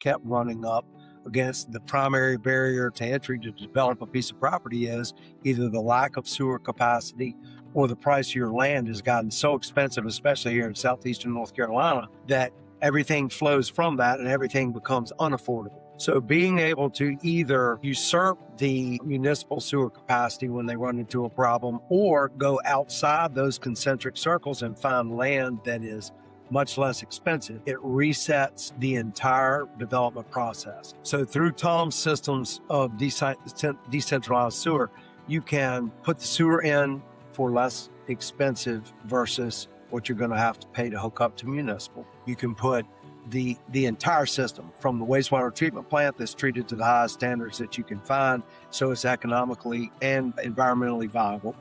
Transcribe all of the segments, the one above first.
kept running up against the primary barrier to entry to develop a piece of property is either the lack of sewer capacity or the price of your land has gotten so expensive, especially here in southeastern North Carolina, that everything flows from that and everything becomes unaffordable. So being able to either usurp the municipal sewer capacity when they run into a problem or go outside those concentric circles and find land that is much less expensive, it resets the entire development process. So through Tom's systems of decentralized sewer, you can put the sewer in for less expensive versus what you're going to have to pay to hook up to municipal. You can put the entire system from the wastewater treatment plant that's treated to the highest standards that you can find, so it's economically and environmentally viable.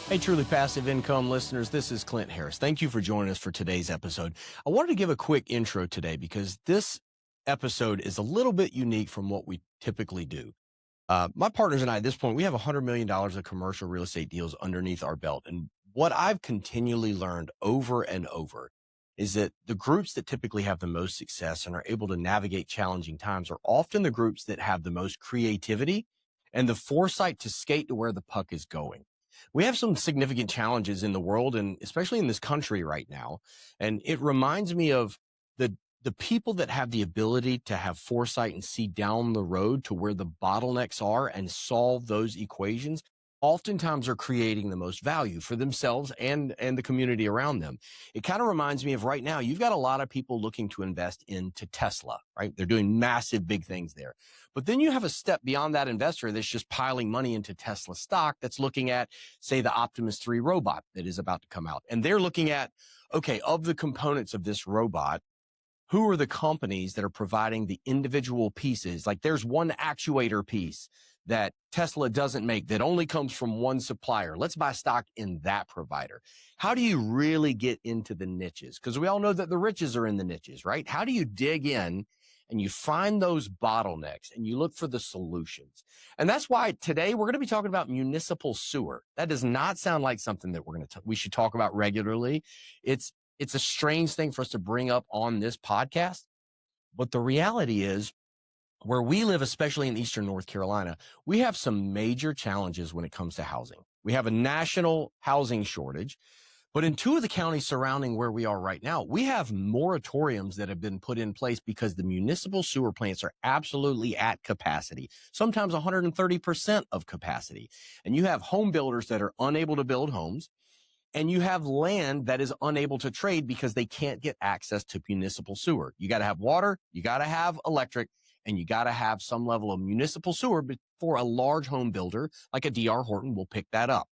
Hey, Truly Passive Income listeners, this is Clint Harris. Thank you for joining us for today's episode. I wanted to give a quick intro today because this episode is a little bit unique from what we typically do. My partners and I, at this point, we have $100 million of commercial real estate deals underneath our belt. And what I've continually learned over and over is that the groups that typically have the most success and are able to navigate challenging times are often the groups that have the most creativity and the foresight to skate to where the puck is going. We have some significant challenges in the world and especially in this country right now. And it reminds me of the people that have the ability to have foresight and see down the road to where the bottlenecks are and solve those equations oftentimes are creating the most value for themselves and the community around them. It kind of reminds me of right now, you've got a lot of people looking to invest into Tesla, right? They're doing massive, big things there. But then you have a step beyond that investor that's just piling money into Tesla stock that's looking at, say, the Optimus 3 robot that is about to come out. And they're looking at, okay, of the components of this robot, who are the companies that are providing the individual pieces? Like there's one actuator piece that Tesla doesn't make that only comes from one supplier. Let's buy stock in that provider. How do you really get into the niches? Because we all know that the riches are in the niches, right? How do you dig in and you find those bottlenecks and you look for the solutions? And that's why today we're going to be talking about municipal sewer. That does not sound like something that we should talk about regularly. It's a strange thing for us to bring up on this podcast, but the reality is where we live, especially in Eastern North Carolina, we have some major challenges when it comes to housing. We have a national housing shortage, but in two of the counties surrounding where we are right now, we have moratoriums that have been put in place because the municipal sewer plants are absolutely at capacity, sometimes 130% of capacity. And you have home builders that are unable to build homes. And you have land that is unable to trade because they can't get access to municipal sewer. You got to have water, you got to have electric, and you got to have some level of municipal sewer before a large home builder like a D.R. Horton will pick that up.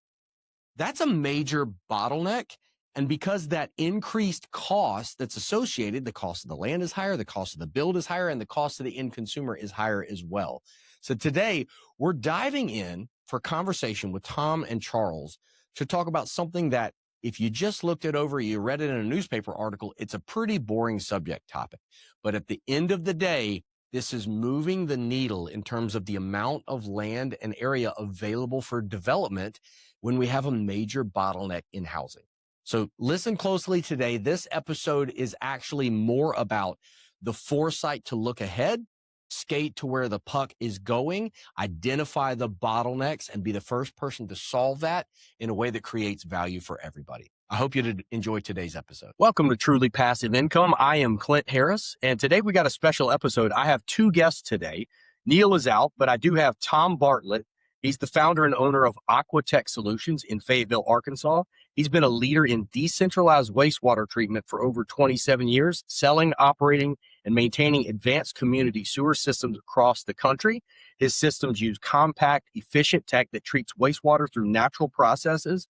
That's a major bottleneck. And because that increased cost that's associated, the cost of the land is higher, the cost of the build is higher, and the cost of the end consumer is higher as well. So today we're diving in for conversation with Tom and Charles to talk about something that if you just looked it over, you read it in a newspaper article, it's a pretty boring subject topic. But at the end of the day, this is moving the needle in terms of the amount of land and area available for development when we have a major bottleneck in housing. So listen closely today. This episode is actually more about the foresight to look ahead, skate to where the puck is going, identify the bottlenecks, and be the first person to solve that in a way that creates value for everybody. I hope you enjoy today's episode. Welcome to Truly Passive Income. I am Clint Harris, and today we got a special episode. I have two guests today. Neil is out, but I do have Tom Bartlett. He's the founder and owner of Aquatech Solutions in Fayetteville, Arkansas. He's been a leader in decentralized wastewater treatment for over 27 years, selling, operating, and maintaining advanced community sewer systems across the country. His systems use compact, efficient tech that treats wastewater through natural processes,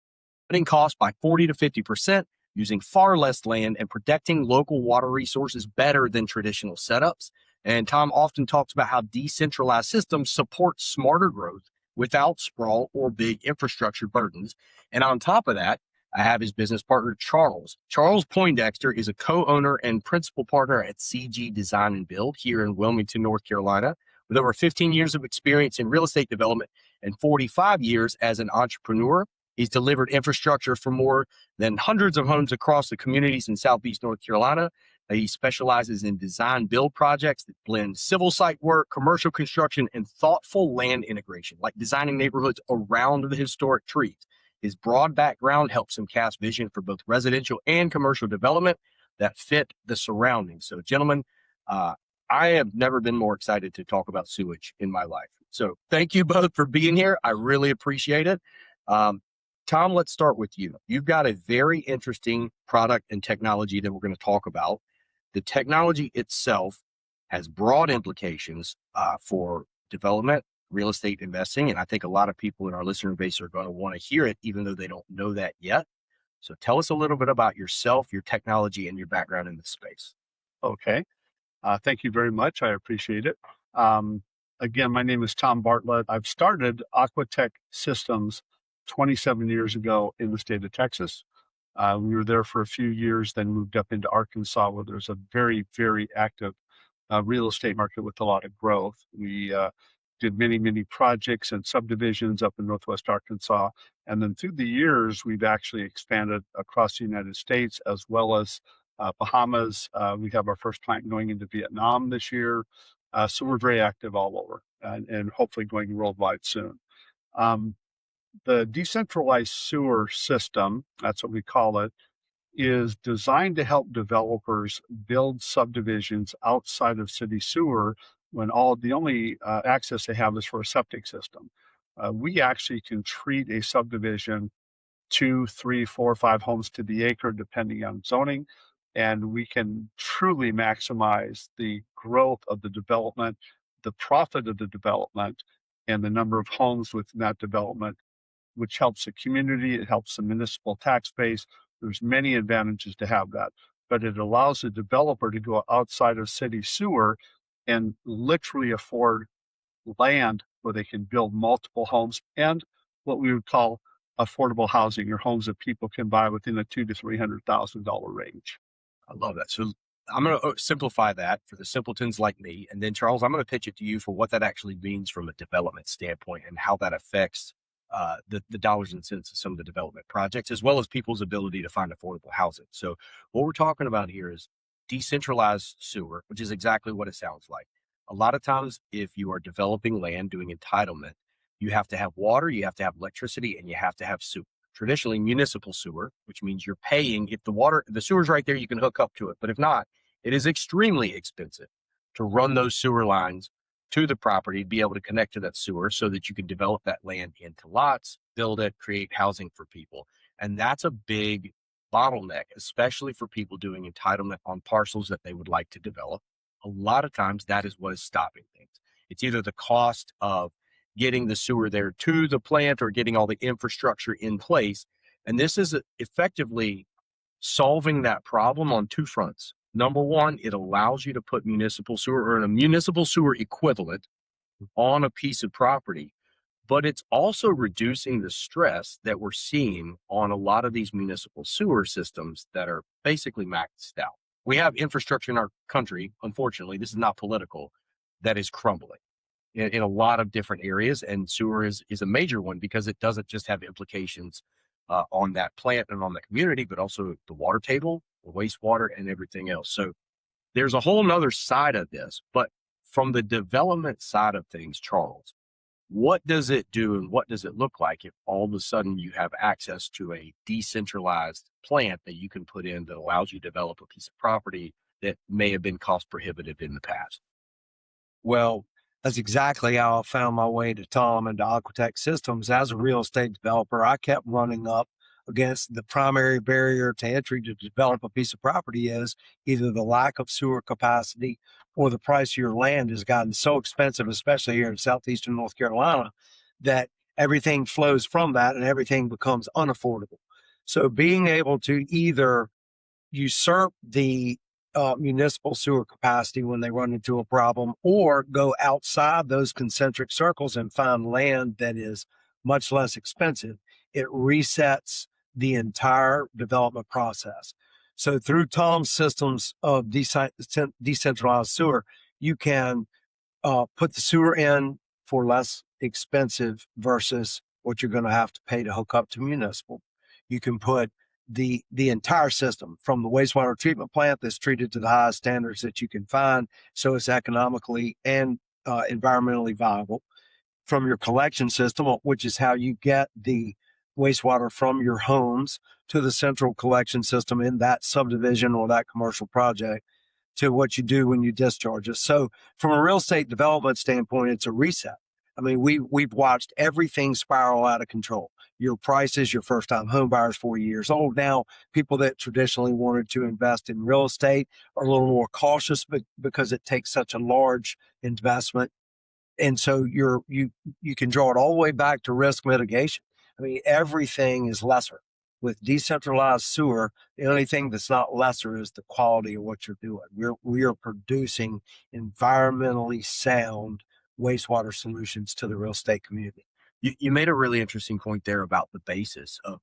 cutting costs by 40 to 50%, using far less land and protecting local water resources better than traditional setups. And Tom often talks about how decentralized systems support smarter growth without sprawl or big infrastructure burdens. And on top of that, I have his business partner, Charles. Charles Poindexter is a co-owner and principal partner at CG Design and Build here in Wilmington, North Carolina, with over 15 years of experience in real estate development and 45 years as an entrepreneur. He's delivered infrastructure for more than hundreds of homes across the communities in Southeast North Carolina. He specializes in design build projects that blend civil site work, commercial construction, and thoughtful land integration, like designing neighborhoods around the historic trees. His broad background helps him cast vision for both residential and commercial development that fit the surroundings. So, gentlemen, I have never been more excited to talk about sewage in my life. So thank you both for being here. I really appreciate it. Tom, let's start with you. You've got a very interesting product and technology that we're going to talk about. The technology itself has broad implications for development, real estate investing, and I think a lot of people in our listener base are going to want to hear it, even though they don't know that yet. So tell us a little bit about yourself, your technology, and your background in this space. Okay. Thank you very much. I appreciate it. Again, my name is Tom Bartlett. I've started Aquatech Systems 27 years ago in the state of Texas. We were there for a few years, then moved up into Arkansas, where there's a very, very active real estate market with a lot of growth. We did many, many projects and subdivisions up in Northwest Arkansas. And then through the years, we've actually expanded across the United States as well as Bahamas. We have our first plant going into Vietnam this year. So we're very active all over and hopefully going worldwide soon. The decentralized sewer system, that's what we call it, is designed to help developers build subdivisions outside of city sewer when the only access they have is for a septic system. We actually can treat a subdivision 2, 3, 4, 5 homes to the acre, depending on zoning, and we can truly maximize the growth of the development, the profit of the development, and the number of homes within that development, which helps the community, it helps the municipal tax base. There's many advantages to have that, but it allows the developer to go outside of city sewer and literally afford land where they can build multiple homes and what we would call affordable housing, or homes that people can buy within a $200,000 to $300,000 range. I love that. So I'm going to simplify that for the simpletons like me. And then, Charles, I'm going to pitch it to you for what that actually means from a development standpoint and how that affects the dollars and cents of some of the development projects, as well as people's ability to find affordable housing. So what we're talking about here is decentralized sewer, which is exactly what it sounds like. A lot of times, if you are developing land, doing entitlement, you have to have water, you have to have electricity, and you have to have sewer. Traditionally, municipal sewer, which means you're paying. If the sewer's right there, you can hook up to it. But if not, it is extremely expensive to run those sewer lines to the property, be able to connect to that sewer so that you can develop that land into lots, build it, create housing for people. And that's a big bottleneck, especially for people doing entitlement on parcels that they would like to develop. A lot of times that is what is stopping things. It's either the cost of getting the sewer there to the plant or getting all the infrastructure in place. And this is effectively solving that problem on two fronts. Number one, it allows you to put municipal sewer or a municipal sewer equivalent on a piece of property, but it's also reducing the stress that we're seeing on a lot of these municipal sewer systems that are basically maxed out. We have infrastructure in our country, unfortunately, this is not political, that is crumbling in a lot of different areas, and sewer is a major one because it doesn't just have implications on that plant and on the community, but also the water table, the wastewater, and everything else. So there's a whole nother side of this, but from the development side of things, Charles, what does it do and what does it look like if all of a sudden you have access to a decentralized plant that you can put in that allows you to develop a piece of property that may have been cost prohibitive in the past? Well, that's exactly how I found my way to Tom and to Aquatech Systems. As a real estate developer, I kept running up against the primary barrier to entry to develop a piece of property is either the lack of sewer capacity or the price of your land has gotten so expensive, especially here in southeastern North Carolina, that everything flows from that and everything becomes unaffordable. So being able to either usurp the municipal sewer capacity when they run into a problem, or go outside those concentric circles and find land that is much less expensive, it resets the entire development process. So through Tom's systems of decentralized sewer, you can put the sewer in for less expensive versus what you're going to have to pay to hook up to municipal. You can put the entire system from the wastewater treatment plant that's treated to the highest standards that you can find, so it's economically and environmentally viable, from your collection system, which is how you get the wastewater from your homes to the central collection system in that subdivision or that commercial project, to what you do when you discharge it. So from a real estate development standpoint, it's a reset. I mean, we've watched everything spiral out of control. Your prices, your first time home buyers 40 years old now, people that traditionally wanted to invest in real estate are a little more cautious because it takes such a large investment. And so you can draw it all the way back to risk mitigation. I mean, everything is lesser. With decentralized sewer, the only thing that's not lesser is the quality of what you're doing. We are producing environmentally sound wastewater solutions to the real estate community. You made a really interesting point there about the basis of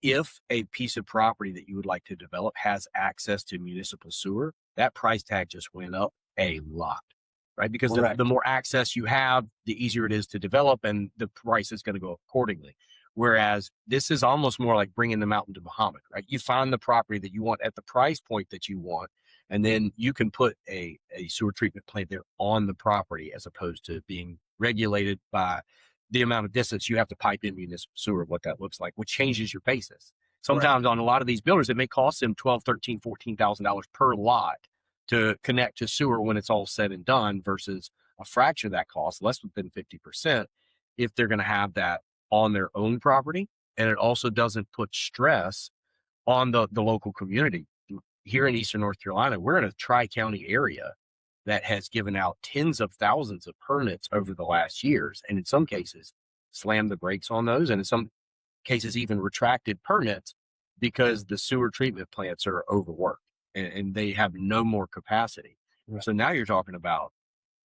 if a piece of property that you would like to develop has access to municipal sewer, that price tag just went up a lot, right? Because the more access you have, the easier it is to develop, and the price is going to go accordingly. Whereas this is almost more like bringing the mountain to Muhammad, right? You find the property that you want at the price point that you want, and then you can put a sewer treatment plant there on the property, as opposed to being regulated by the amount of distance you have to pipe in municipal sewer, what that looks like, which changes your basis. Sometimes on a lot of these builders, it may cost them $12,000, $13,000, $14,000 per lot to connect to sewer when it's all said and done, versus a fraction of that cost, less than 50%, if they're going to have that on their own property. And it also doesn't put stress on the local community. Here in Eastern North Carolina, we're in a tri-county area that has given out tens of thousands of permits over the last years, and in some cases slammed the brakes on those, and in some cases even retracted permits because the sewer treatment plants are overworked and they have no more capacity. Right. So now you're talking about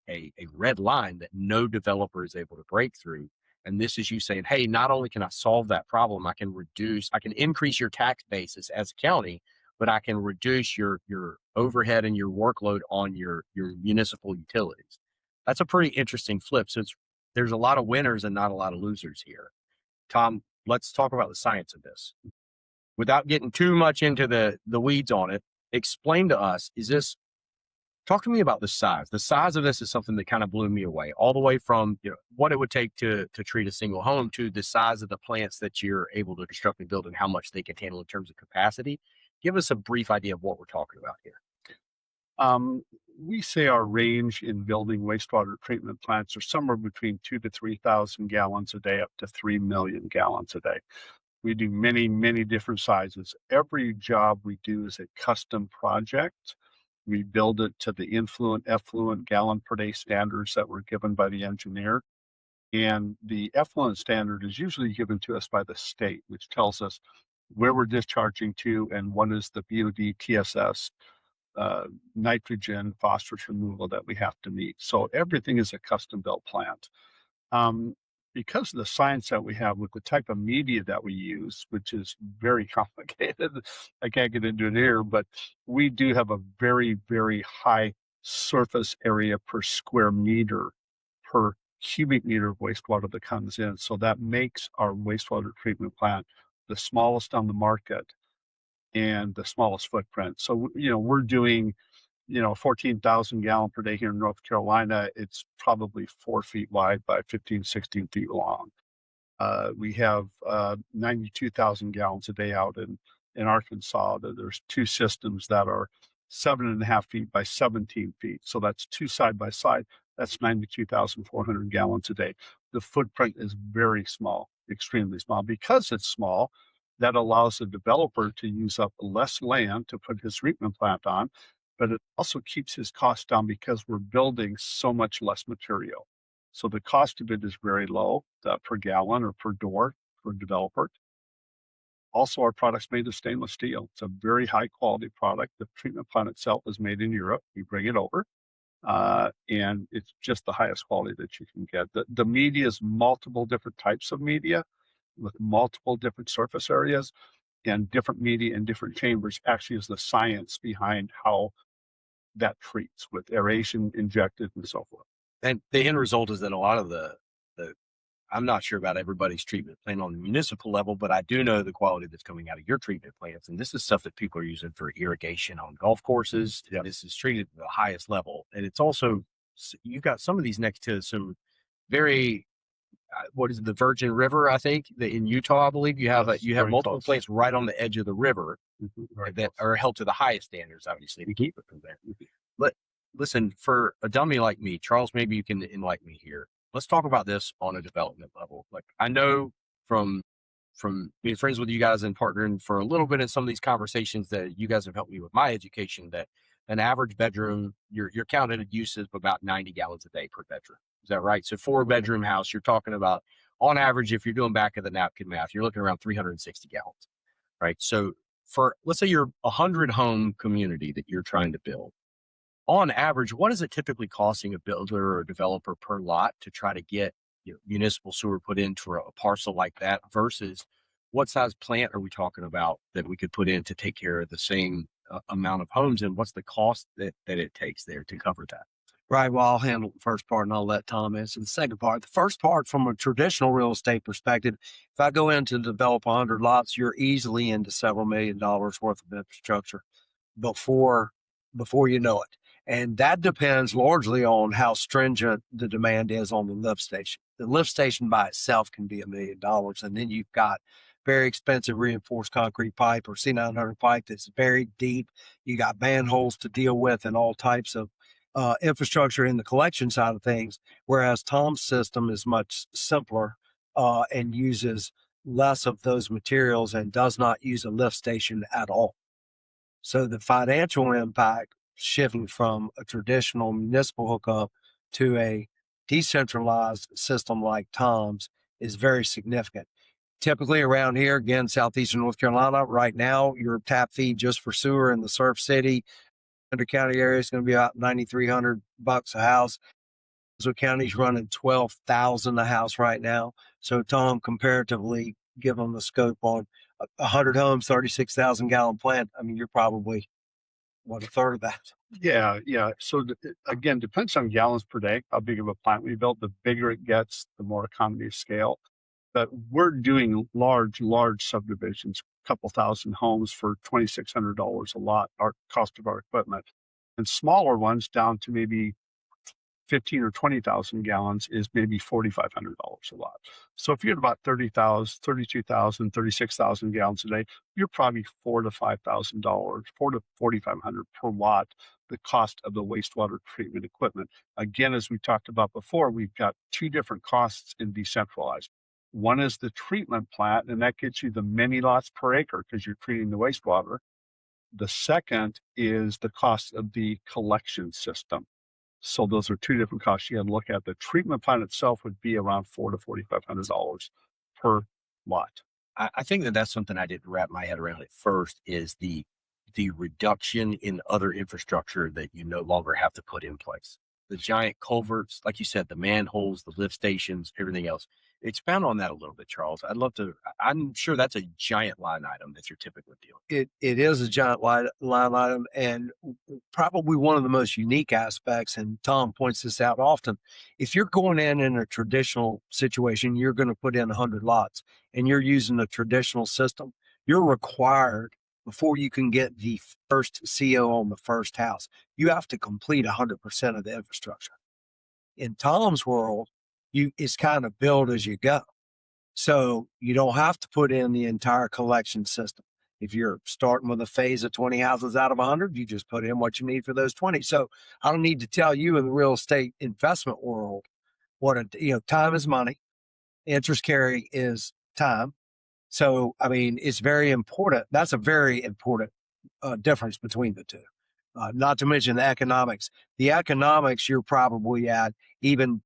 a red line that no developer is able to break through. And this is you saying, hey, not only can I solve that problem, I can increase your tax basis as a county, but I can reduce your overhead and your workload on your municipal utilities. That's a pretty interesting flip. So there's a lot of winners and not a lot of losers here. Tom, let's talk about the science of this. Without getting too much into the weeds on it, explain to us, talk to me about the size. The size of this is something that kind of blew me away, all the way from what it would take to treat a single home to the size of the plants that you're able to construct and build and how much they can handle in terms of capacity. Give us a brief idea of what we're talking about here. We say our range in building wastewater treatment plants are somewhere between 2,000 to 3,000 gallons a day, up to 3 million gallons a day. We do many, many different sizes. Every job we do is a custom project. We build it to the effluent gallon per day standards that were given by the engineer. And the effluent standard is usually given to us by the state, which tells us where we're discharging to and what is the BOD TSS, nitrogen, phosphorus removal that we have to meet. So everything is a custom built plant. Because of the science that we have with the type of media that we use, which is very complicated, I can't get into it here, but we do have a very, very high surface area per square meter, per cubic meter of wastewater that comes in. So that makes our wastewater treatment plant the smallest on the market and the smallest footprint. So, we're doing 14,000 gallon per day here in North Carolina. It's probably 4 feet wide by 15, 16 feet long. We have 92,000 gallons a day out in Arkansas. There's two systems that are 7.5 feet by 17 feet. So that's two side by side. That's 92,400 gallons a day. The footprint is very small, extremely small. Because it's small, that allows the developer to use up less land to put his treatment plant on, but it also keeps his cost down because we're building so much less material. So the cost of it is very low per gallon or per door for a developer. Also, our product's made of stainless steel. It's a very high quality product. The treatment plant itself is made in Europe. We bring it over, and it's just the highest quality that you can get. The media is multiple different types of media with multiple different surface areas, and different media in different chambers actually is the science behind how that treats with aeration injected and so forth. And the end result is that a lot of the I'm not sure about everybody's treatment plant on the municipal level, but I do know the quality that's coming out of your treatment plants. And this is stuff that people are using for irrigation on golf courses. Yep. This is treated at the highest level. And it's also, you've got some of these next to some very, what is it, the Virgin River, I think, in Utah, I believe you have Yes, you have very multiple close. plants right on the edge of the river Very that close. are held to the highest standards, obviously, to keep it from there. But listen, for a dummy like me, Charles, maybe you can enlighten me here. Let's talk about this on a development level. Like, I know from being friends with you guys and partnering for a little bit in some of these conversations that you guys have helped me with my education, that an average bedroom, your counted use is about 90 gallons a day per bedroom. Is that right? So 4-bedroom house, you're talking about, on average, if you're doing back of the napkin math, you're looking around 360 gallons, right? So for, let's say you're a 100-home community that you're trying to build, on average, what is it typically costing a builder or a developer per lot to try to get municipal sewer put into a parcel like that, versus what size plant are we talking about that we could put in to take care of the same amount of homes, and what's the cost that it takes there to cover that? Right. Well, I'll handle the first part and I'll let Tom answer the second part. The first part, from a traditional real estate perspective, if I go in to develop 100 lots, you're easily into several $1 million worth of infrastructure before you know it. And that depends largely on how stringent the demand is on the lift station. The lift station by itself can be $1 million. And then you've got very expensive reinforced concrete pipe or C900 pipe that's very deep. You got manholes to deal with and all types of infrastructure in the collection side of things, whereas Tom's system is much simpler and uses less of those materials and does not use a lift station at all. So the financial impact shifting from a traditional municipal hookup to a decentralized system like Tom's is very significant. Typically around here, again, southeastern North Carolina, right now, your tap fee just for sewer in the Surf City, Under County area is going to be about $9,300 a house. So county's running $12,000 a house right now. So Tom, comparatively, give them the scope on 100 homes, 36,000 gallon plant. I mean, you're probably a third of that. Yeah. So again, depends on gallons per day, how big of a plant we built. The bigger it gets, the more economy of scale. But we're doing large subdivisions, a couple thousand homes for $2,600 a lot, our cost of our equipment. And smaller ones down to maybe 15 or 20,000 gallons is maybe $4,500 a lot. So if you're at about 30,000, 32,000, 36,000 gallons a day, you're probably $4,000 to $5,000, $4,000 to $4,500 per lot, the cost of the wastewater treatment equipment. Again, as we talked about before, we've got two different costs in decentralized. One is the treatment plant, and that gets you the many lots per acre because you're treating the wastewater. The second is the cost of the collection system. So those are two different costs you got to look at. The treatment plant itself would be around $4,000 to $4,500 per lot. I think that's something I didn't wrap my head around at first, is the reduction in other infrastructure that you no longer have to put in place. The giant culverts, like you said, the manholes, the lift stations, everything else. Expound on that a little bit, Charles. I'd love to. I'm sure that's a giant line item that you're typically dealing with. It is a giant line item, and probably one of the most unique aspects, and Tom points this out often. If you're going in a traditional situation, you're going to put in 100 lots and you're using a traditional system, you're required, before you can get the first CO on the first house, you have to complete 100% of the infrastructure. In Tom's world, it's kind of build as you go. So you don't have to put in the entire collection system. If you're starting with a phase of 20 houses out of 100, you just put in what you need for those 20. So I don't need to tell you, in the real estate investment world, time is money. Interest carry is time. So, I mean, it's very important. That's a very important difference between the two. Not to mention the economics. The economics, you're probably at, even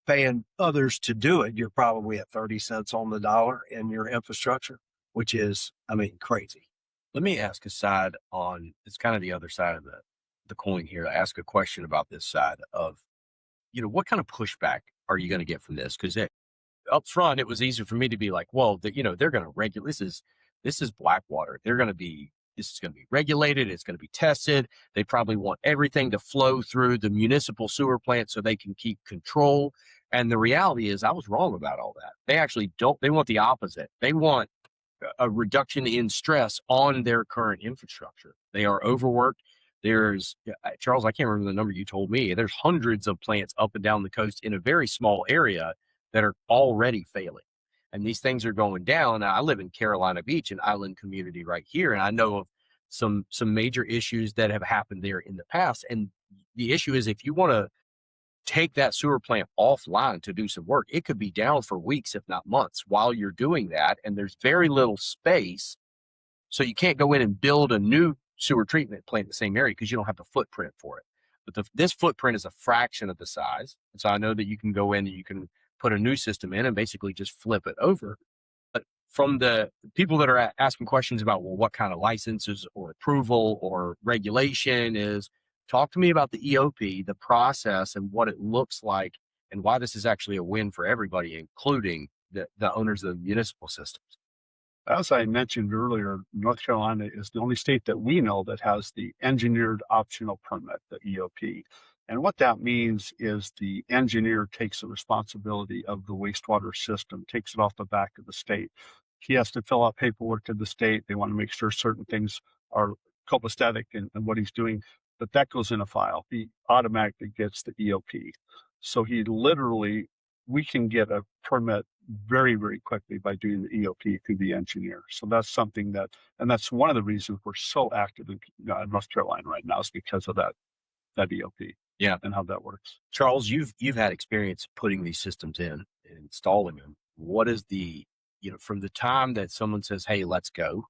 paying others to do it, you're probably at 30 cents on the dollar in your infrastructure, which is, I mean, crazy. Let me ask it's kind of the other side of the coin here. Ask a question about this side of, what kind of pushback are you going to get from this? Because up front, it was easy for me to be like, well, they're going to regulate. This is Blackwater. This is going to be regulated. It's going to be tested. They probably want everything to flow through the municipal sewer plant so they can keep control. And the reality is I was wrong about all that. They actually don't, they want the opposite. They want a reduction in stress on their current infrastructure. They are overworked. There's, Charles, I can't remember the number you told me. There's hundreds of plants up and down the coast in a very small area that are already failing. And these things are going down. Now, I live in Carolina Beach, an island community right here, and I know of some major issues that have happened there in the past. And the issue is, if you want to take that sewer plant offline to do some work, it could be down for weeks, if not months, while you're doing that. And there's very little space. So you can't go in and build a new sewer treatment plant in the same area because you don't have the footprint for it. But this footprint is a fraction of the size. And so I know that you can go in and you can put a new system in and basically just flip it over. But from the people that are asking questions about, well, what kind of licenses or approval or regulation is, talk to me about the EOP, the process, and what it looks like, and why this is actually a win for everybody, including the owners of the municipal systems. As I mentioned earlier, North Carolina is the only state that we know that has the engineered optional permit, the EOP. And what that means is the engineer takes the responsibility of the wastewater system, takes it off the back of the state. He has to fill out paperwork to the state. They want to make sure certain things are copacetic in what he's doing, but that goes in a file. He automatically gets the EOP. So we can get a permit very, very quickly by doing the EOP through the engineer. So that's something and that's one of the reasons we're so active in North Carolina right now, is because of that EOP. Yeah, and how that works. Charles, you've had experience putting these systems in and installing them. What is from the time that someone says, "Hey, let's go,"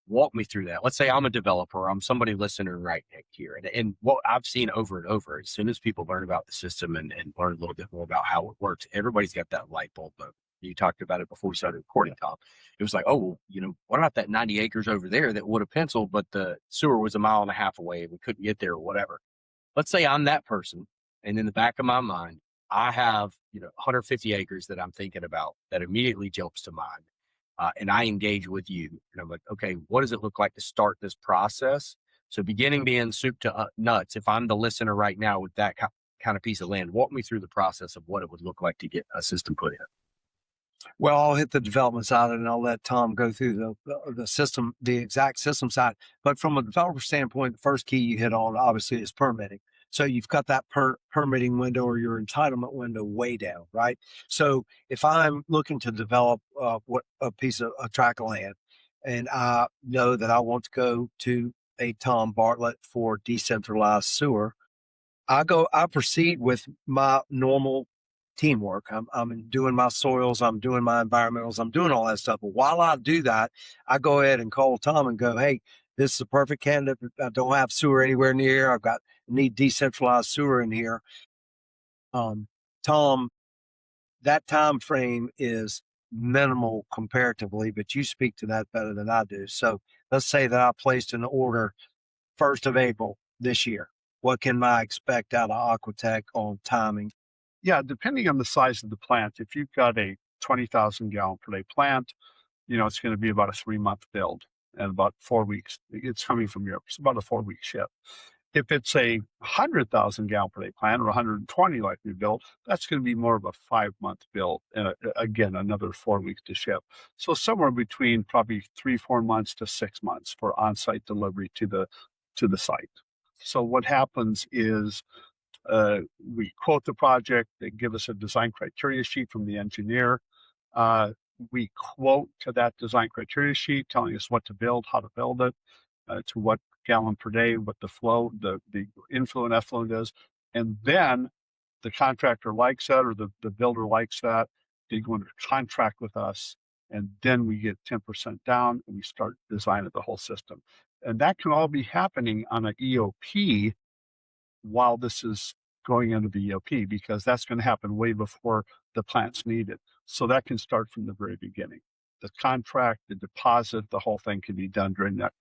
walk me through that. Let's say I'm a developer, I'm somebody listening right here. And what I've seen over and over, as soon as people learn about the system and learn a little bit more about how it works, everybody's got that light bulb moment. You talked about it before we started recording, Tom. It was like, oh, what about that 90 acres over there that would have penciled, but the sewer was 1.5 miles away and we couldn't get there or whatever. Let's say I'm that person. And in the back of my mind, I have 150 acres that I'm thinking about that immediately jumps to mind. And I engage with you, and I'm like, okay, what does it look like to start this process? So beginning being soup to nuts, if I'm the listener right now with that kind of piece of land, walk me through the process of what it would look like to get a system put in. Well, I'll hit the development side and I'll let Tom go through the system, the exact system side. But from a developer standpoint, the first key you hit on obviously is permitting. So you've got that permitting window or your entitlement window way down, right? So if I'm looking to develop a tract of land, and I know that I want to go to a Tom Bartlett for decentralized sewer, I proceed with my normal teamwork. I'm doing my soils, I'm doing my environmentals, I'm doing all that stuff. But while I do that, I go ahead and call Tom and go, hey, this is a perfect candidate. I don't have sewer anywhere near. Need decentralized sewer in here. Tom, that time frame is minimal comparatively, but you speak to that better than I do. So let's say that I placed an order 1st of April this year. What can I expect out of Aquatech on timing? Yeah, depending on the size of the plant, if you've got a 20,000 gallon per day plant, it's going to be about a 3-month build and about 4 weeks. It's coming from Europe. It's about a 4-week ship. If it's a 100,000 gallon per day plant or 120 like we built, that's going to be more of a 5-month build. And again, another 4 weeks to ship. So somewhere between probably 3-4 months to 6 months for on-site delivery to the site. So what happens is we quote the project. They give us a design criteria sheet from the engineer. We quote to that design criteria sheet, telling us what to build, how to build it, to what gallon per day, what the flow, the inflow and effluent is. And then the contractor likes that, or the builder likes that. They go under contract with us, and then we get 10% down and we start designing the whole system. And that can all be happening on an EOP while this is going into the EOP, because that's going to happen way before the plant's needed. So that can start from the very beginning. The contract, the deposit, the whole thing can be done during that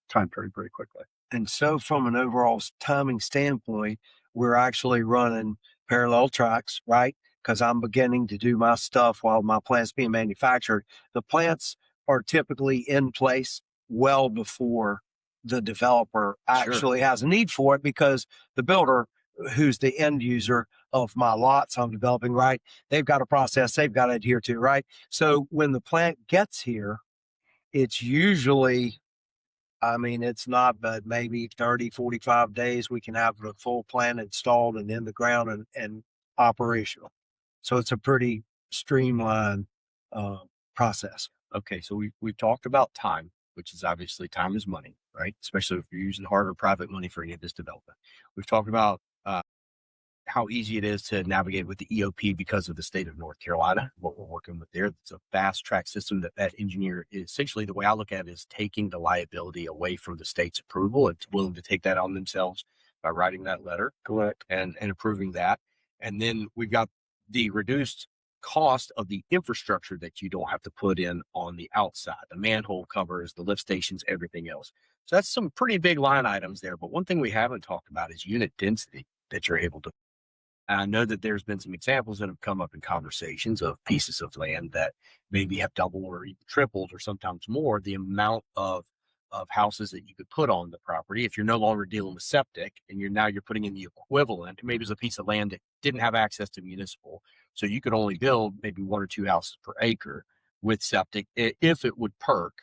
time period very quickly. And so from an overall timing standpoint, we're actually running parallel tracks, right? Because I'm beginning to do my stuff while my plant's being manufactured. The plants are typically in place well before the developer actually has a need for it, because the builder, who's the end user of my lots I'm developing, right? They've got a process they've got to adhere to, right? So when the plant gets here, it's usually, I mean, it's not, but maybe 30, 45 days, we can have the full plant installed and in the ground and operational. So it's a pretty streamlined process. Okay, so we've talked about time, which is obviously time is money, right? Especially if you're using hard or private money for any of this development. We've talked about how easy it is to navigate with the EOP because of the state of North Carolina, what we're working with there. It's a fast track system that engineer is essentially, the way I look at it, is taking the liability away from the state's approval. It's willing to take that on themselves by writing that letter. Correct. And approving that. And then we've got the reduced cost of the infrastructure that you don't have to put in on the outside, the manhole covers, the lift stations, everything else. So that's some pretty big line items there. But one thing we haven't talked about is unit density that you're able to. And I know that there's been some examples that have come up in conversations of pieces of land that maybe have doubled or even tripled or sometimes more the amount of houses that you could put on the property. If you're no longer dealing with septic and you're putting in the equivalent, maybe it's a piece of land that didn't have access to municipal. So you could only build maybe 1 or 2 houses per acre with septic if it would perk.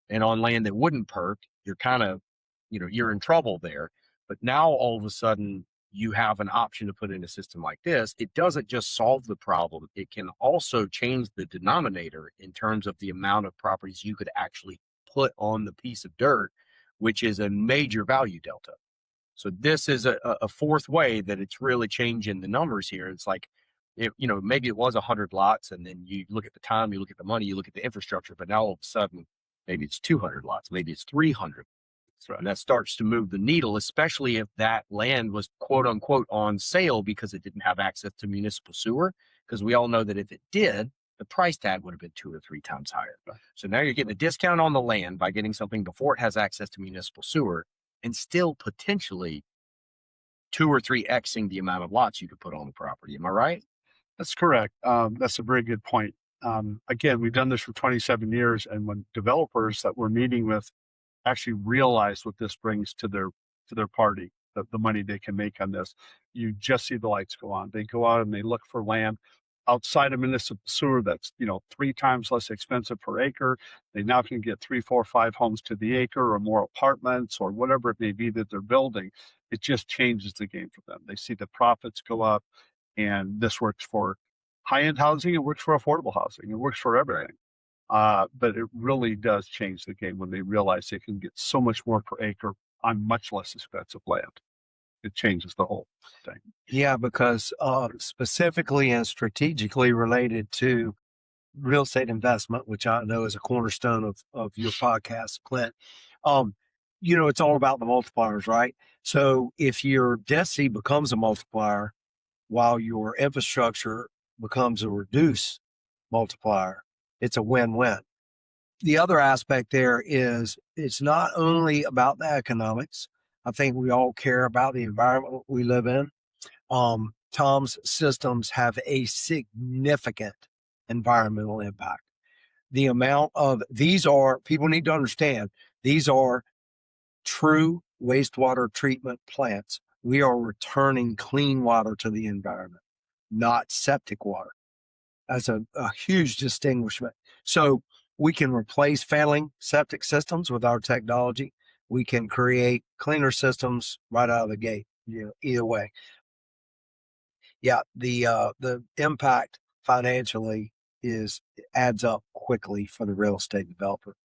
And on land that wouldn't perk, you're kind of, you're in trouble there. But now all of a sudden, you have an option to put in a system like this. It doesn't just solve the problem. It can also change the denominator in terms of the amount of properties you could actually put on the piece of dirt, which is a major value delta. So this is a fourth way that it's really changing the numbers here. It's like, maybe it was 100 lots, and then you look at the time, you look at the money, you look at the infrastructure, but now all of a sudden, maybe it's 200 lots, maybe it's 300. Right. And that starts to move the needle, especially if that land was quote unquote on sale because it didn't have access to municipal sewer. Because we all know that if it did, the price tag would have been 2 or 3 times higher. Right. So now you're getting a discount on the land by getting something before it has access to municipal sewer, and still potentially 2 or 3xing the amount of lots you could put on the property. Am I right? That's correct. That's a very good point. Again, we've done this for 27 years, and when developers that we're meeting with actually realize what this brings to their party, the money they can make on this, you just see the lights go on. They go out and they look for land outside of municipal sewer that's 3 times less expensive per acre. They now can get 3, 4, 5 homes to the acre, or more apartments, or whatever it may be that they're building. It just changes the game for them. They see the profits go up, and this works for high-end housing. It works for affordable housing. It works for everything. But it really does change the game when they realize they can get so much more per acre on much less expensive land. It changes the whole thing. Yeah, because specifically and strategically related to real estate investment, which I know is a cornerstone of your podcast, Clint, it's all about the multipliers, right? So if your density becomes a multiplier while your infrastructure becomes a reduced multiplier, it's a win-win. The other aspect there is it's not only about the economics. I think we all care about the environment we live in. Tom's systems have a significant environmental impact. The amount of people need to understand, these are true wastewater treatment plants. We are returning clean water to the environment, not septic water. That's a huge distinguishment. So we can replace failing septic systems with our technology. We can create cleaner systems right out of the gate. Either way. Yeah, the impact financially adds up quickly for the real estate developer.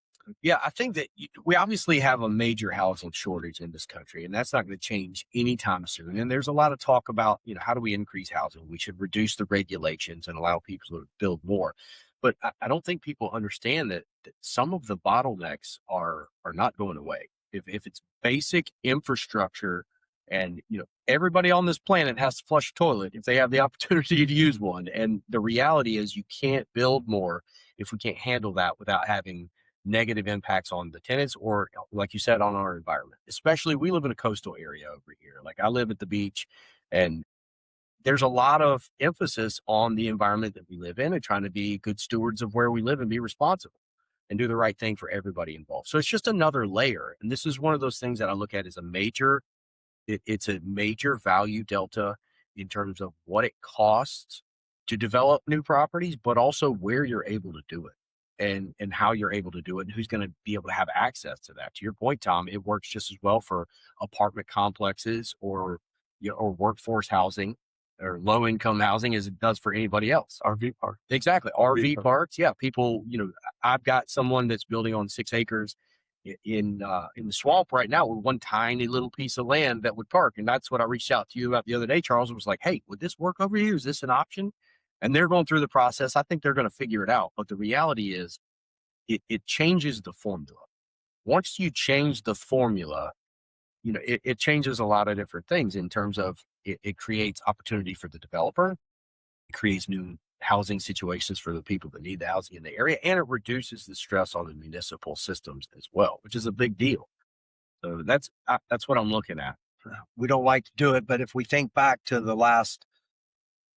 Yeah, I think that we obviously have a major housing shortage in this country, and that's not going to change anytime soon. And there's a lot of talk about, how do we increase housing? We should reduce the regulations and allow people to build more. But I don't think people understand that some of the bottlenecks are not going away. If it's basic infrastructure, and everybody on this planet has to flush a toilet if they have the opportunity to use one. And the reality is you can't build more if we can't handle that without having negative impacts on the tenants, or like you said, on our environment. Especially, we live in a coastal area over here. Like, I live at the beach, and there's a lot of emphasis on the environment that we live in and trying to be good stewards of where we live and be responsible and do the right thing for everybody involved. So it's just another layer. And this is one of those things that I look at as it's a major value delta. in terms of what it costs to develop new properties, but also where you're able to do it and how you're able to do it and who's going to be able to have access to that. To your point, Tom, it works just as well for apartment complexes or, or workforce housing or low income housing as it does for anybody else. RV park. Exactly. RV parks. Yeah. People, I've got someone that's building on 6 acres in the swamp right now with one tiny little piece of land that would park. And that's what I reached out to you about the other day, Charles, and was like, hey, would this work over here? Is this an option? And they're going through the process. I think they're going to figure it out. But the reality is it changes the formula. Once you change the formula, it changes a lot of different things in terms of it creates opportunity for the developer. It creates new housing situations for the people that need the housing in the area, and it reduces the stress on the municipal systems as well, which is a big deal. So that's what I'm looking at. We don't like to do it, but if we think back to the last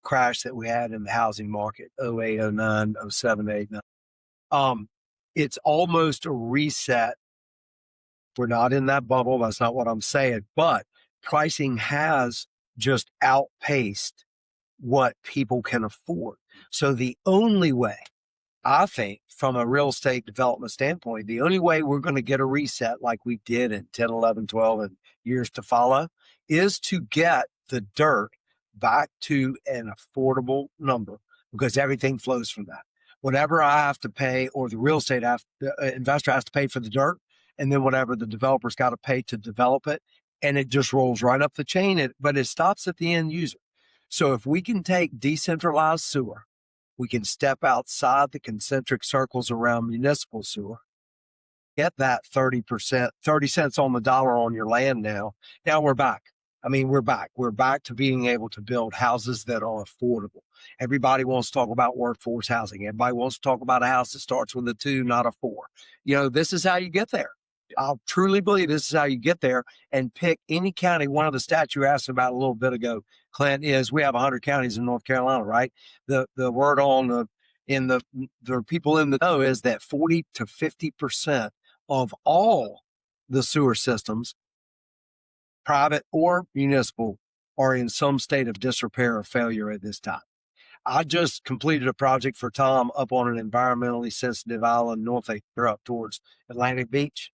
crash that we had in the housing market, 08, 09, 07, 8, 9, it's almost a reset. We're not in that bubble. That's not what I'm saying, but pricing has just outpaced what people can afford. So the only way, I think, from a real estate development standpoint, the only way we're going to get a reset like we did in 10, 11, 12 and years to follow is to get the dirt back to an affordable number, because everything flows from that. Whatever I have to pay, or the real estate investor has to pay for the dirt, and then whatever the developer's got to pay to develop it, and it just rolls right up the chain, but it stops at the end user. So if we can take decentralized sewer, we can step outside the concentric circles around municipal sewer, get that 30%, 30 cents on the dollar on your land now. Now we're back. We're back. We're back to being able to build houses that are affordable. Everybody wants to talk about workforce housing. Everybody wants to talk about a house that starts with a 2, not a 4. This is how you get there. I truly believe this is how you get there, and pick any county. One of the stats you asked about a little bit ago, Clint, is we have 100 counties in North Carolina, right? The word on the people in the know is that 40 to 50% of all the sewer systems, private or municipal, are in some state of disrepair or failure at this time. I just completed a project for Tom up on an environmentally sensitive island north of Acre up towards Atlantic Beach.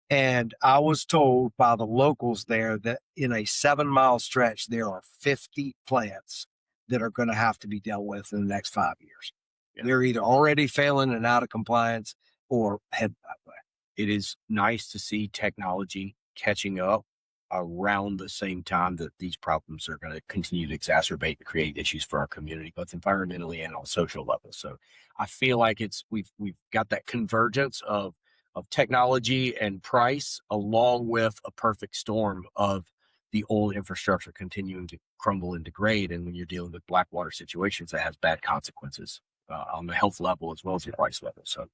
And I was told by the locals there that in a 7-mile stretch, there are 50 plants that are going to have to be dealt with in the next 5 years. Yeah. They're either already failing and out of compliance or headed that way. It is nice to see technology catching up around the same time that these problems are going to continue to exacerbate and create issues for our community, both environmentally and on social levels. So I feel like we've got that convergence of technology and price, along with a perfect storm of the old infrastructure continuing to crumble and degrade. And when you're dealing with black water situations, that has bad consequences on the health level as well as the price level. So,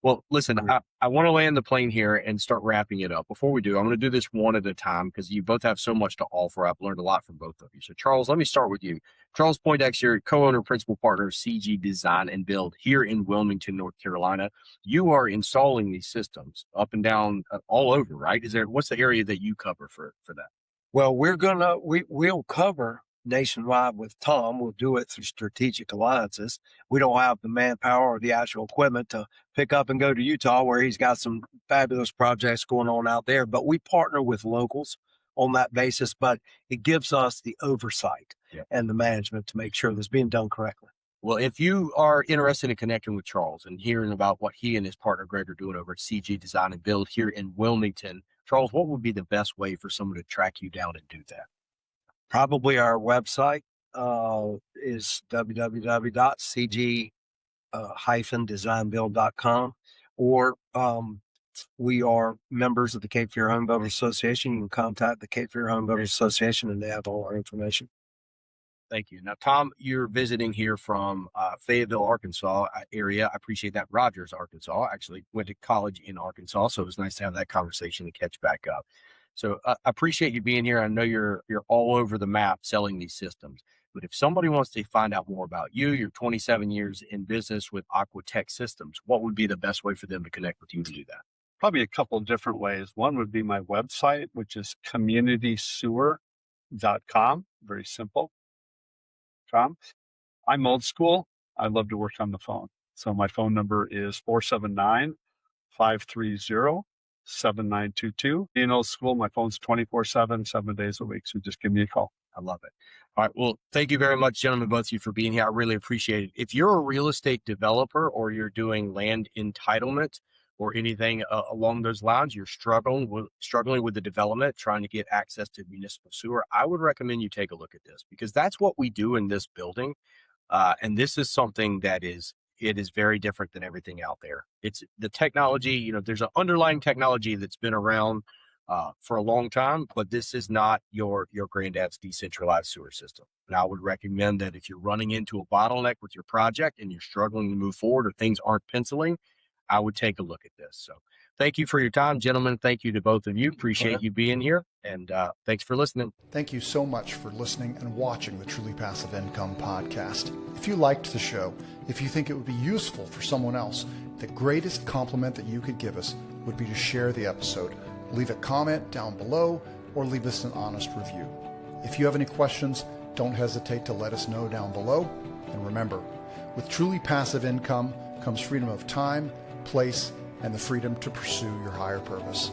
well, listen, I want to land the plane here and start wrapping it up. Before we do, I'm going to do this one at a time because you both have so much to offer. I've learned a lot from both of you. So, Charles, let me start with you. Charles Poindexter, co-owner, principal partner of CG Design and Build here in Wilmington, North Carolina. You are installing these systems up and down all over, right? What's the area that you cover for that? Well, we'll cover nationwide with Tom. We'll do it through strategic alliances. We don't have the manpower or the actual equipment to pick up and go to Utah, where he's got some fabulous projects going on out there. But we partner with locals on that basis, but it gives us the oversight and the management to make sure that's being done correctly. Well, if you are interested in connecting with Charles and hearing about what he and his partner Greg are doing over at CG Design and Build here in Wilmington, Charles, what would be the best way for someone to track you down and do that? Probably our website is www.cg-designbuild.com, or we are members of the Cape Fear Home Builders Association. You can contact the Cape Fear Home Builders Association and they have all our information. Thank you. Now, Tom, you're visiting here from Fayetteville, Arkansas area. I appreciate that. Rogers, Arkansas. I actually went to college in Arkansas, so it was nice to have that conversation and catch back up. So I appreciate you being here. I know you're all over the map selling these systems. But if somebody wants to find out more about you, you're 27 years in business with Aquatech Systems, what would be the best way for them to connect with you to do that? Probably a couple of different ways. One would be my website, which is communitysewer.com. Very simple. com. I'm old school. I love to work on the phone. So my phone number is 479-530-7922. Being old school, my phone's 24/7, 7 days a week. So just give me a call. I love it. All right. Well, thank you very much, gentlemen, both of you, for being here. I really appreciate it. If you're a real estate developer or you're doing land entitlement or anything along those lines, you're struggling with the development, trying to get access to municipal sewer, I would recommend you take a look at this, because that's what we do in this building. And this is something that is very different than everything out there. It's the technology, there's an underlying technology that's been around for a long time, but this is not your granddad's decentralized sewer system. And I would recommend that if you're running into a bottleneck with your project and you're struggling to move forward or things aren't penciling, I would take a look at this. So thank you for your time, gentlemen. Thank you to both of you. Appreciate you being here. And thanks for listening. Thank you so much for listening and watching the Truly Passive Income podcast. If you liked the show, if you think it would be useful for someone else, the greatest compliment that you could give us would be to share the episode. Leave a comment down below or leave us an honest review. If you have any questions, don't hesitate to let us know down below. And remember, with truly passive income comes freedom of time, place, and the freedom to pursue your higher purpose.